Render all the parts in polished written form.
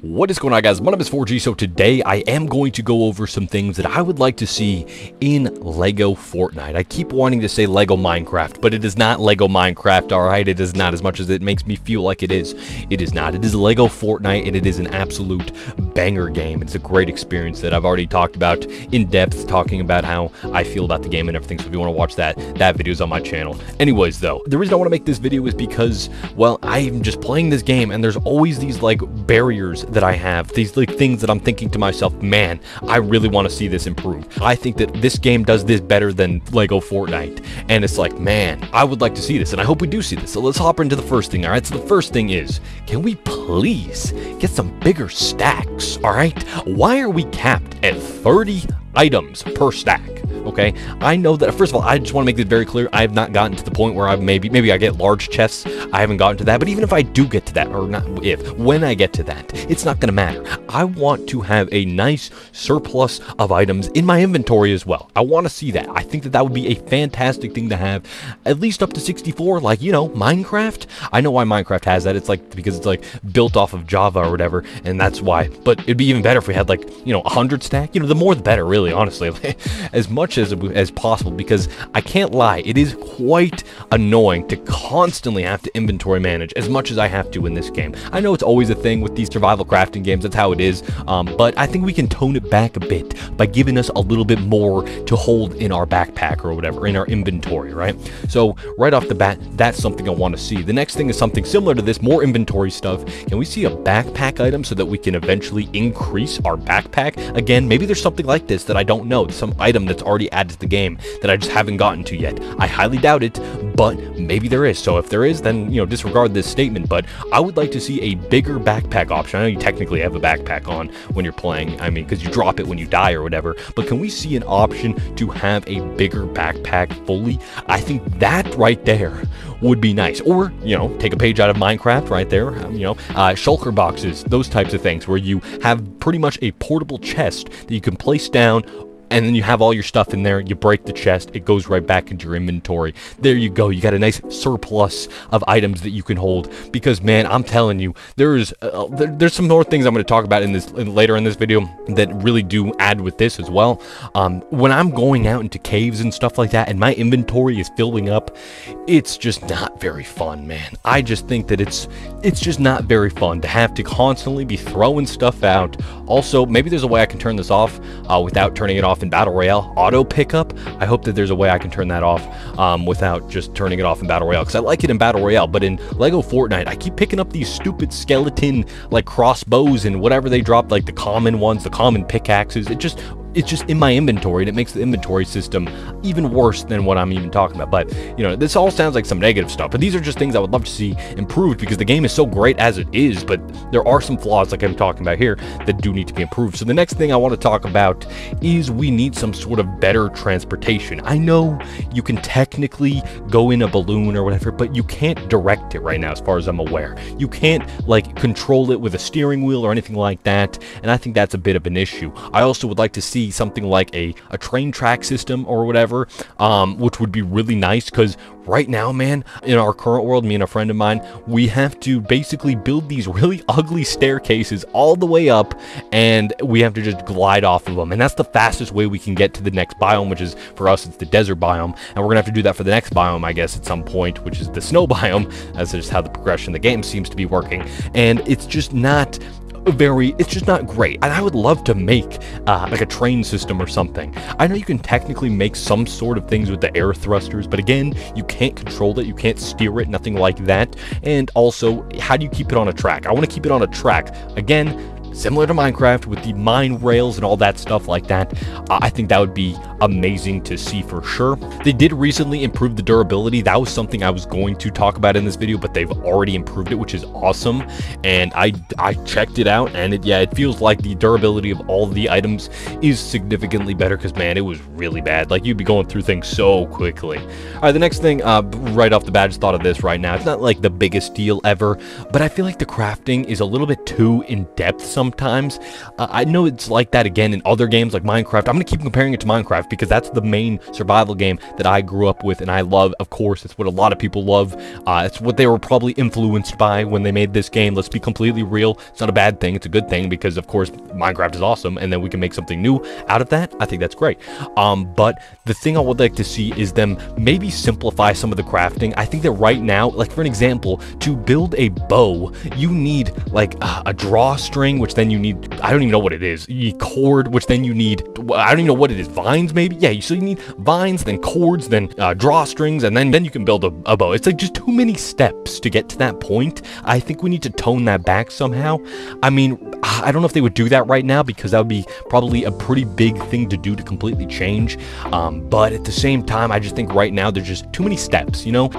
What is going on, guys? My name is 4G. So today I am going to go over some things that I would like to see in LEGO Fortnite. I keep wanting to say LEGO Minecraft, but it is not LEGO Minecraft, alright? It is not, as much as it makes me feel like it is. It is not. It is LEGO Fortnite, and it is an absolute banger game. It's a great experience that I've already talked about in depth, talking about how I feel about the game and everything. So if you want to watch that video is on my channel. Anyways, though, the reason I want to make this video is because, well, I'm just playing this game, and there's always these, like, barriers that I have, these like things that I'm thinking to myself, man, I really want to see this improve. I think that this game does this better than LEGO Fortnite, and it's like, man, I would like to see this, and I hope we do see this. So let's hop into the first thing. All right, so the first thing is, can we please get some bigger stacks? All right, why are we capped at 30 items per stack? Okay, I know that, first of all, I just want to make this very clear, I have not gotten to the point where I've maybe I get large chests. I haven't gotten to that, but even if I do get to that, or not if, when I get to that, it's not going to matter. I want to have a nice surplus of items in my inventory as well. I want to see that. I think that that would be a fantastic thing to have, at least up to 64, like, you know, Minecraft. I know why Minecraft has that. It's like, because it's like built off of Java or whatever, and that's why. But it'd be even better if we had, like, you know, 100 stack. You know, the more the better, really, honestly. As much as possible, because I can't lie, it is quite annoying to constantly have to inventory manage as much as I have to in this game. I know it's always a thing with these survival crafting games, that's how it is, but I think we can tone it back a bit by giving us a little bit more to hold in our backpack or whatever, in our inventory, right? So right off the bat, that's something I want to see. The next thing is something similar to this, more inventory stuff. Can we see a backpack item so that we can eventually increase our backpack? Again, maybe there's something like this that I don't know, some item that's already added to the game that I just haven't gotten to yet. I highly doubt it, but maybe there is. So if there is, then, you know, disregard this statement. But I would like to see a bigger backpack option. I know you technically have a backpack on when you're playing, I mean, because you drop it when you die or whatever, but can we see an option to have a bigger backpack fully? I think that right there would be nice. Or, you know, take a page out of Minecraft right there, you know, shulker boxes, those types of things, where you have pretty much a portable chest that you can place down, and then you have all your stuff in there. You break the chest, it goes right back into your inventory. There you go. You got a nice surplus of items that you can hold. Because, man, I'm telling you, there's some more things I'm going to talk about later in this video that really do add with this as well. When I'm going out into caves and stuff like that, and my inventory is filling up, it's just not very fun, man. I just think that it's just not very fun to have to constantly be throwing stuff out. Also, maybe there's a way I can turn this off without turning it off in Battle Royale. Auto pickup, I hope that there's a way I can turn that off without just turning it off in Battle Royale, because I like it in Battle Royale, but in LEGO Fortnite, I keep picking up these stupid skeleton, like, crossbows and whatever they drop, like the common ones, the common pickaxes. It's just in my inventory, and it makes the inventory system even worse than what I'm even talking about. But, you know, this all sounds like some negative stuff, but these are just things I would love to see improved, because the game is so great as it is, but there are some flaws, like I'm talking about here, that do need to be improved. So the next thing I want to talk about is we need some sort of better transportation. I know you can technically go in a balloon or whatever, but you can't direct it right now, as far as I'm aware. You can't, like, control it with a steering wheel or anything like that, and I think that's a bit of an issue. I also would like to see something like a train track system or whatever, which would be really nice, because right now, man, in our current world, me and a friend of mine, we have to basically build these really ugly staircases all the way up, and we have to just glide off of them, and that's the fastest way we can get to the next biome, which is, for us, it's the desert biome, and we're gonna have to do that for the next biome, I guess, at some point, which is the snow biome. That's just how the progression of the game seems to be working, and it's just not great. And I would love to make like a train system or something. I know you can technically make some sort of things with the air thrusters, but again, you can't control it, you can't steer it, nothing like that. And also, how do you keep it on a track? I want to keep it on a track. Again, similar to Minecraft, with the mine rails and all that stuff like that. I think that would be amazing to see for sure. They did recently improve the durability. That was something I was going to talk about in this video, but they've already improved it, which is awesome. And I checked it out, and it feels like the durability of all the items is significantly better, because, man, it was really bad. Like, you'd be going through things so quickly. All right, the next thing, right off the bat, I just thought of this right now. It's not like the biggest deal ever, but I feel like the crafting is a little bit too in-depth sometimes. sometimes. I know it's like that again in other games like Minecraft. I'm going to keep comparing it to Minecraft because that's the main survival game that I grew up with and I love. Of course, it's what a lot of people love. It's what they were probably influenced by when they made this game. Let's be completely real. It's not a bad thing. It's a good thing because, of course, Minecraft is awesome, and then we can make something new out of that. I think that's great. But the thing I would like to see is them maybe simplify some of the crafting. I think that right now, like for an example, to build a bow, you need like a drawstring, which then you need, I don't even know what it is. You need cord, which then you need, I don't even know what it is, vines maybe? Yeah, so you need vines, then cords, then drawstrings, and then you can build a bow. It's like just too many steps to get to that point. I think we need to tone that back somehow. I mean, I don't know if they would do that right now because that would be probably a pretty big thing to do to completely change. But at the same time, I just think right now there's just too many steps, you know?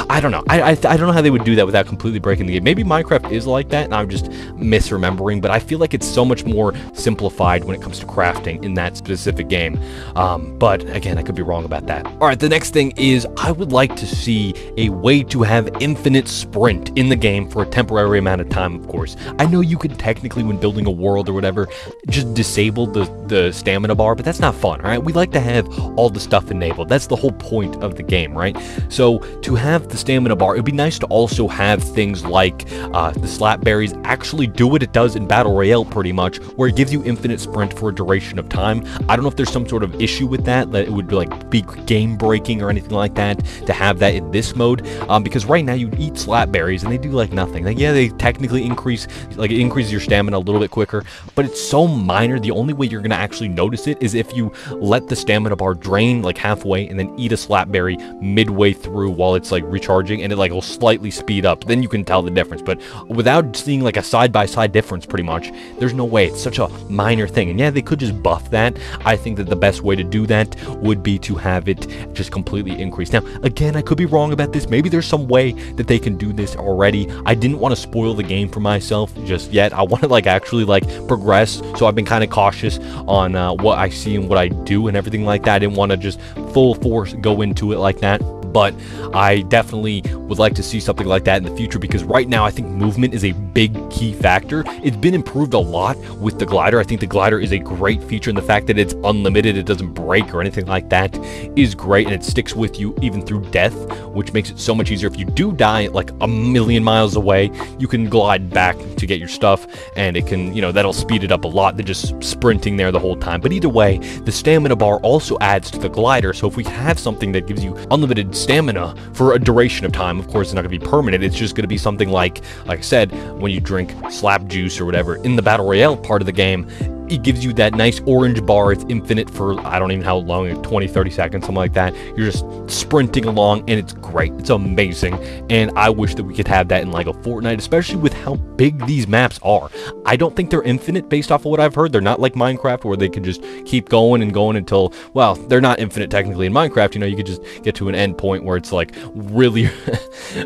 I don't know. I don't know how they would do that without completely breaking the game. Maybe Minecraft is like that and I'm just misremembering, but I feel like it's so much more simplified when it comes to crafting in that specific game. But again, I could be wrong about that. All right, the next thing is I would like to see a way to have infinite sprint in the game for a temporary amount of time, of course. I know you could technically, when building a world or whatever, just disable the stamina bar, but that's not fun, all right? We like to have all the stuff enabled. That's the whole point of the game, right? So to have the stamina bar, it'd be nice to also have things like the slap berries actually do what it does in Battle Royale pretty much, where it gives you infinite sprint for a duration of time. I don't know if there's some sort of issue with that it would like be game breaking or anything like that to have that in this mode, because right now you eat slap berries and they do like nothing. Like, yeah, they technically it increases your stamina a little bit quicker, but it's so minor. The only way you're gonna actually notice it is if you let the stamina bar drain like halfway and then eat a slap berry midway through while it's like recharging, and it like will slightly speed up. Then you can tell the difference, but without seeing like a side-by-side difference, pretty much there's no way. It's such a minor thing, and yeah, they could just buff that. I think that the best way to do that would be to have it just completely increase. Now again, I could be wrong about this. Maybe there's some way that they can do this already. I didn't want to spoil the game for myself just yet. I want to like actually like progress, so I've been kind of cautious on what I see and what I do and everything like that. I didn't want to just full force go into it like that, but I definitely would like to see something like that in the future, because right now I think movement is a big key factor. It's been improved a lot with the glider. I think the glider is a great feature, and the fact that it's unlimited, it doesn't break or anything like that, is great, and it sticks with you even through death, which makes it so much easier. If you do die like a million miles away, you can glide back to get your stuff, and it can, you know, that'll speed it up a lot than just sprinting there the whole time. But either way, the stamina bar also adds to the glider, so if we have something that gives you unlimited stamina for a duration of time, of course it's not going to be permanent. It's just going to be something like I said, when you drink slap juice or whatever in the Battle Royale part of the game, it gives you that nice orange bar. It's infinite for I don't even know how long, 20-30 seconds, something like that. You're just sprinting along and it's great. It's amazing, and I wish that we could have that in LEGO Fortnite, especially with how big these maps are. I don't think they're infinite based off of what I've heard. They're not like Minecraft where they can just keep going and going until, well, they're not infinite technically in Minecraft. You know, you could just get to an end point where it's like really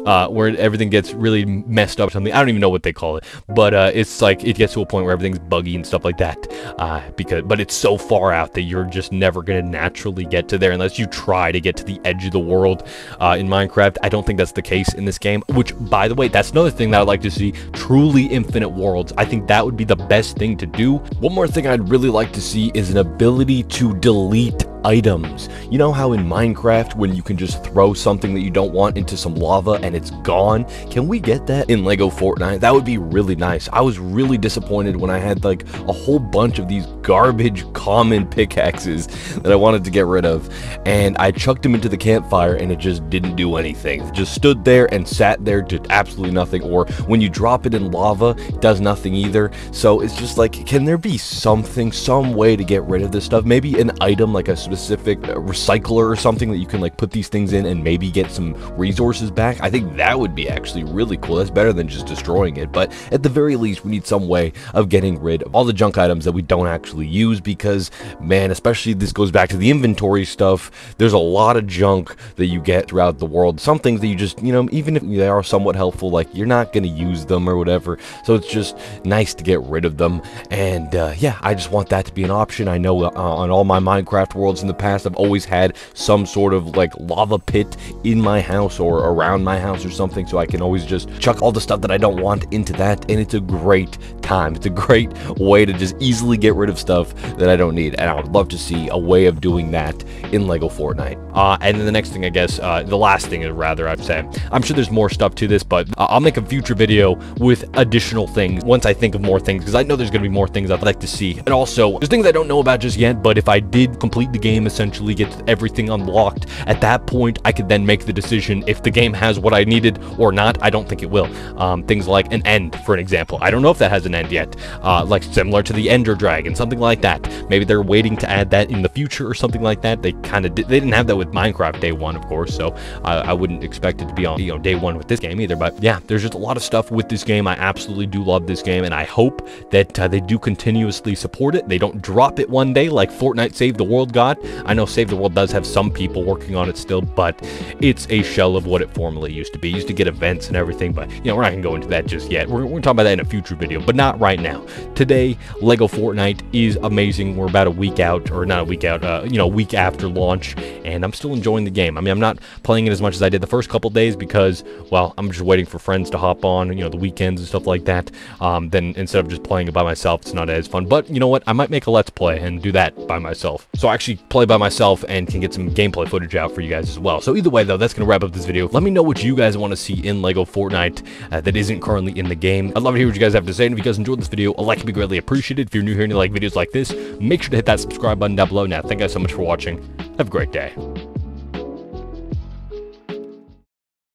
where everything gets really messed up or something. I don't even know what they call it, but it's like it gets to a point where everything's buggy and stuff like that. But it's so far out that you're just never going to naturally get to there unless you try to get to the edge of the world in Minecraft. I don't think that's the case in this game, which, by the way, that's another thing that I'd like to see, truly infinite worlds. I think that would be the best thing to do. One more thing I'd really like to see is an ability to delete items. You know how in Minecraft when you can just throw something that you don't want into some lava and it's gone? Can we get that in LEGO Fortnite? That would be really nice. I was really disappointed when I had like a whole bunch of these garbage common pickaxes that I wanted to get rid of, and I chucked them into the campfire and it just didn't do anything. It just stood there and sat there, did absolutely nothing. Or when you drop it in lava, it does nothing either. So it's just like, can there be something, some way to get rid of this stuff? Maybe an item like a specific recycler or something that you can like put these things in and maybe get some resources back. I think that would be actually really cool. That's better than just destroying it, but at the very least we need some way of getting rid of all the junk items that we don't actually use, because man, especially this goes back to the inventory stuff, there's a lot of junk that you get throughout the world. Some things that you just, you know, even if they are somewhat helpful, like you're not going to use them or whatever, so it's just nice to get rid of them. And yeah, I just want that to be an option. I know on all my Minecraft worlds in the past, I've always had some sort of like lava pit in my house or around my house or something, so I can always just chuck all the stuff that I don't want into that, and it's a great time time. It's a great way to just easily get rid of stuff that I don't need, and I would love to see a way of doing that in LEGO Fortnite. And then the next thing, I guess, the last thing is rather, I'd say, I'm sure there's more stuff to this, but I'll make a future video with additional things once I think of more things, because I know there's going to be more things I'd like to see. And also, there's things I don't know about just yet, but if I did complete the game, essentially get everything unlocked, at that point, I could then make the decision if the game has what I needed or not. I don't think it will. Things like an end, for an example. I don't know if that has an end yet. Like similar to the Ender Dragon, something like that. Maybe they're waiting to add that in the future or something like that. They kind of did. They didn't have that with Minecraft day one, of course, so I wouldn't expect it to be on, day one with this game either. But yeah, there's just a lot of stuff with this game. I absolutely do love this game, and I hope that they do continuously support it. They don't drop it one day like Fortnite Save the World got. I know Save the World does have some people working on it still, but it's a shell of what it formerly used to be. It used to get events and everything, but we're not gonna go into that just yet. We're gonna talk about that in a future video, but not right now. Today, LEGO Fortnite is amazing. We're about a week out, or not a week out, a week after launch, and I'm still enjoying the game. I mean, I'm not playing it as much as I did the first couple days because, well, I'm just waiting for friends to hop on, the weekends and stuff like that. Then instead of just playing it by myself, it's not as fun. But you know what? I might make a Let's Play and do that by myself. So I actually play by myself and can get some gameplay footage out for you guys as well. So either way, though, that's going to wrap up this video. Let me know what you guys want to see in LEGO Fortnite that isn't currently in the game. I'd love to hear what you guys have to say. And if you guys enjoyed this video, a like would be greatly appreciated. If you're new here and you like videos like this, make sure to hit that subscribe button down below. Now, thank you guys so much for watching. Have a great day.